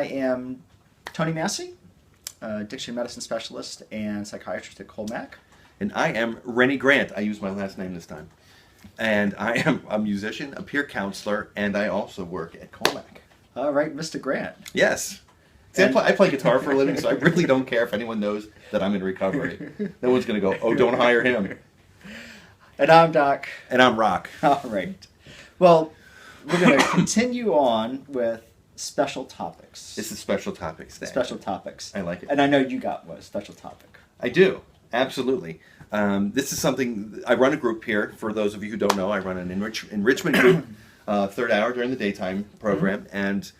I am Tony Massey, addiction medicine specialist and psychiatrist at Kolmac. And I am Rennie Grant. I use my last name this time. And I am a musician, a peer counselor, and I also work at Kolmac. All right, Mr. Grant. Yes. See, I play guitar for a living, so I really don't care if anyone knows that I'm in recovery. No one's going to go, oh, don't hire him. And I'm Doc. And I'm Rock. All right. Well, we're going to continue on with special topics. It's a special topics thing. Special topics. I like it. And I know you got one, special topic. I do. Absolutely. This is something, I run a group here. For those of you who don't know, I run an enrichment group, third hour during the daytime program, and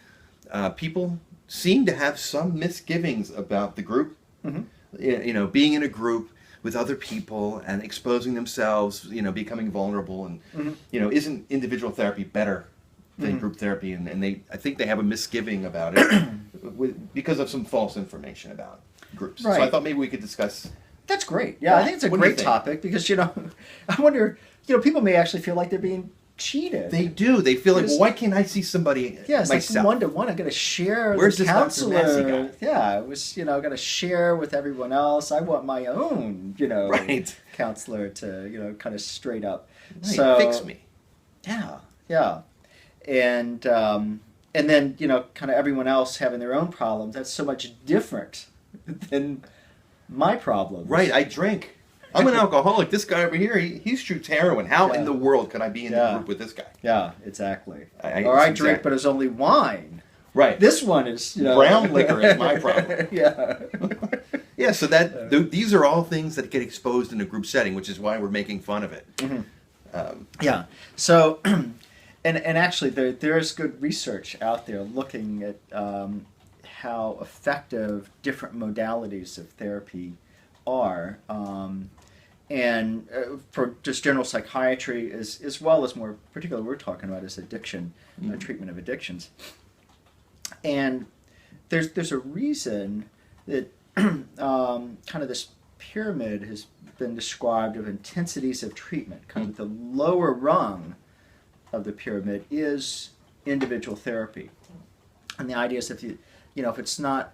people seem to have some misgivings about the group. You know, being in a group with other people and exposing themselves, you know, becoming vulnerable, and you know, isn't individual therapy better than group therapy? And I think they have a misgiving about it because of some false information about groups. Right. So I thought maybe we could discuss. That's great. Yeah, I think it's a great topic because, you know, I wonder, you know, people may actually feel like they're being cheated. They do. They feel like, well, why can't I see somebody it's myself? Like one-to-one. I'm going to share Where's the this counselor. Dr. Massey guy? Yeah, I was, you know, going to share with everyone else. I want my own, you know, counselor to, you know, kind of straight up. Right. So Fix me. Yeah. And then, you know, kind of everyone else having their own problems. That's so much different than my problems. Right, I drink. I'm an alcoholic. This guy over here, he shoots heroin. How in the world could I be in the group with this guy? Yeah, exactly. I drink, but it's only wine. Right. This one is, you know, brown liquor is my problem. Yeah. So these are all things that get exposed in a group setting, which is why we're making fun of it. Yeah. So, and actually, there's good research out there looking at how effective different modalities of therapy are, and for just general psychiatry as well as more particularly we're talking about is addiction, treatment of addictions. And there's a reason that kind of this pyramid has been described of intensities of treatment. Kind of the lower rung of the pyramid is individual therapy, and the idea is if it's not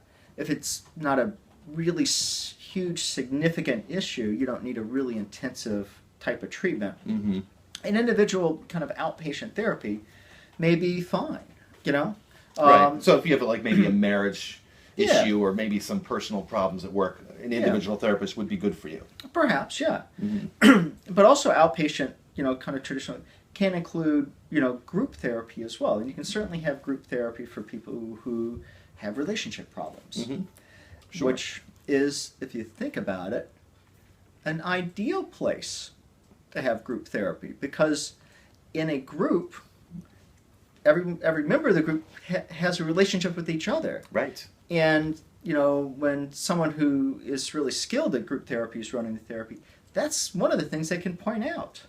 a really huge significant issue, you don't need a really intensive type of treatment. An individual kind of outpatient therapy may be fine, you know. Right. So if you have like maybe a marriage issue or maybe some personal problems at work, an individual therapist would be good for you. Perhaps, yeah. But also outpatient, you know, kind of traditional can include, you know, group therapy as well. And you can certainly have group therapy for people who have relationship problems, which is, if you think about it, an ideal place to have group therapy, because in a group, every member of the group has a relationship with each other. Right. And, you know, when someone who is really skilled at group therapy is running the therapy, that's one of the things they can point out,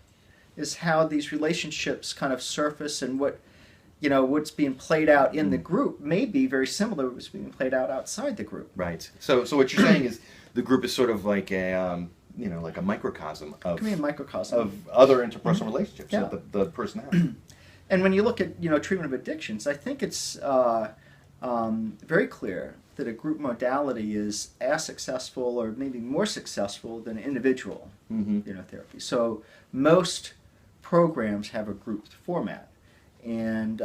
is how these relationships kind of surface, and what's being played out in the group may be very similar to what's being played out outside the group. Right. So what you're saying is the group is sort of like a like a microcosm of other interpersonal relationships that the person has. And when you look at, you know, treatment of addictions, I think it's very clear that a group modality is as successful or maybe more successful than individual you know, therapy. So most programs have a group format, and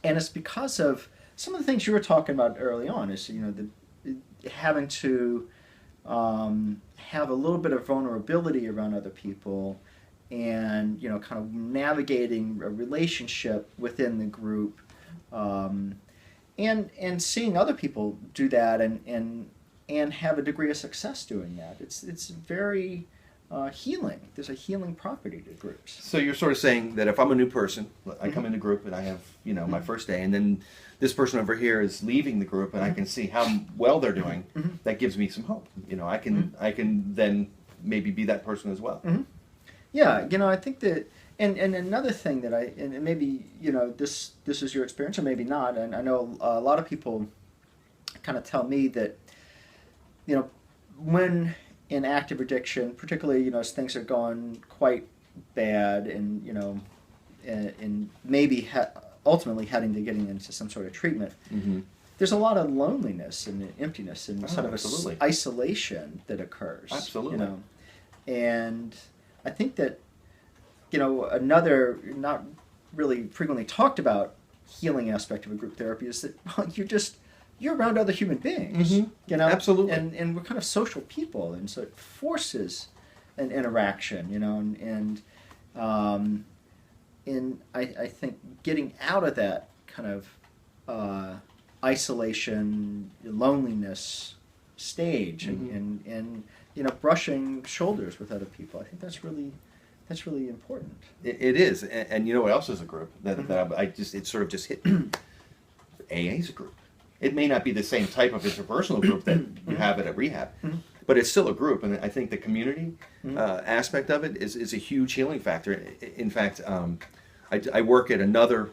it's because of some of the things you were talking about early on. Is, you know, having to have a little bit of vulnerability around other people, and, you know, kind of navigating a relationship within the group, and seeing other people do that and have a degree of success doing that. It's very healing. There's a healing property to groups. So you're sort of saying that if I'm a new person, I come in a group and I have, you know, my first day, and then this person over here is leaving the group, and I can see how well they're doing. That gives me some hope. You know, I can then maybe be that person as well. Yeah, you know, I think that, and another thing that and maybe, you know, this is your experience or maybe not, and I know a lot of people kind of tell me that, you know, when in active addiction, particularly, you know, as things are going quite bad, and, you know, and maybe ultimately heading to getting into some sort of treatment, there's a lot of loneliness and emptiness and sort of absolutely. isolation that occurs. Absolutely. You know, and I think that, you know, another not really frequently talked about healing aspect of a group therapy is that, well, you're around other human beings. Mhm. You know, Absolutely. and we're kind of social people, and so it forces an interaction. You know, and I think getting out of that kind of isolation, loneliness stage, and you know, brushing shoulders with other people. I think that's really important. It is, and you know what else is a group that I just it sort of just hit me. AA is a group. It may not be the same type of interpersonal group that you have at a rehab, but it's still a group, and I think the community aspect of it is a huge healing factor. In fact, I work at another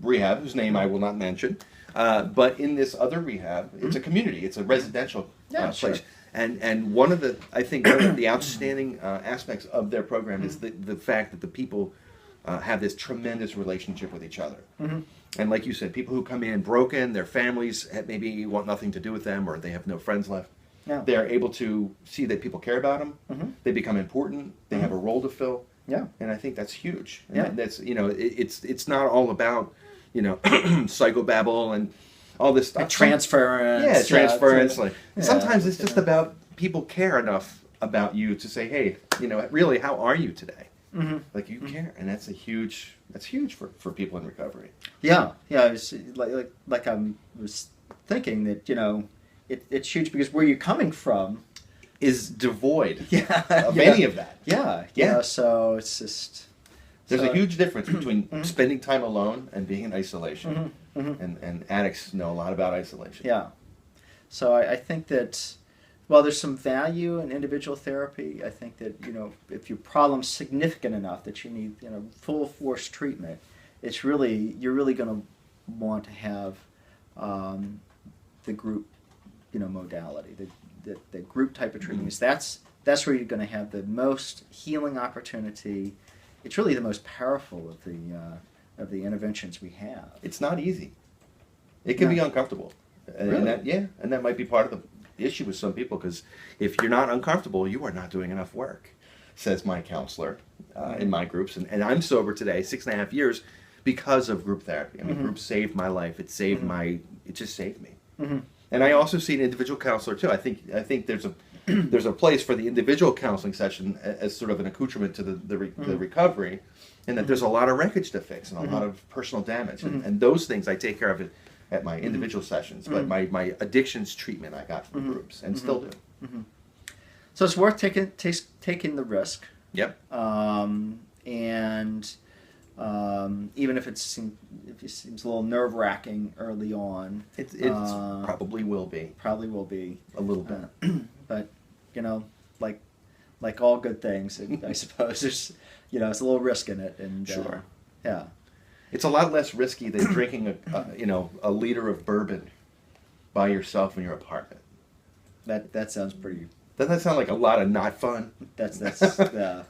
rehab whose name I will not mention, but in this other rehab, it's a community. It's a residential place. Sure. And one of the outstanding aspects of their program is the fact that the people have this tremendous relationship with each other. And like you said, people who come in broken, their families maybe want nothing to do with them, or they have no friends left. Yeah. They're able to see that people care about them. They become important. They have a role to fill. Yeah. And I think that's huge. And Yeah. that's, you know, it's not all about, you know, psychobabble and all this stuff. Transference. Yeah, transference. Yeah. Sometimes it's just about people care enough about you to say, hey, you know, really, how are you today? Like you care, and that's huge for people in recovery. Yeah, it's like I was thinking that, you know, it's huge because where you're coming from Is devoid of any of that. Yeah. So it's just There's a huge difference between spending time alone and being in isolation, and addicts know a lot about isolation. Yeah. So I think that while there's some value in individual therapy, I think that, you know, if your problem's significant enough that you need, you know, full force treatment, you're really going to want to have the group, you know, modality, the group type of treatment. Because that's where you're going to have the most healing opportunity. It's really the most powerful of the interventions we have. It's not easy. It can be uncomfortable. Really? And that might be part of the issue with some people, because if you're not uncomfortable, you are not doing enough work, says my counselor in my groups. And I'm sober today, 6.5 years, because of group therapy. I mean, group saved my life. It saved it just saved me. And I also see an individual counselor too. I think there's a place for the individual counseling session as sort of an accoutrement to the recovery, and that there's a lot of wreckage to fix and a lot of personal damage. And those things I take care of at my individual sessions, but my addictions treatment I got from groups and still do. So it's worth taking the risk. Yep. And even if it seems a little nerve-wracking early on, It probably will be. Probably will be A little bit. But you know, like all good things, I suppose there's, you know, it's a little risk in it, and Sure. Yeah. It's a lot less risky than drinking a liter of bourbon by yourself in your apartment. That sounds pretty. Doesn't that sound like a lot of not fun? That's I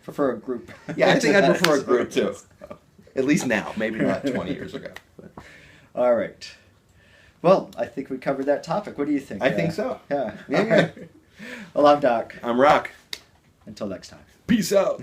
prefer a group. Yeah, I think I'd prefer a group too. At least now, maybe not 20 years ago. But. All right. Well, I think we covered that topic. What do you think? I think so. Yeah. Yeah. Well, I'm Doc. I'm Rock. Until next time. Peace out.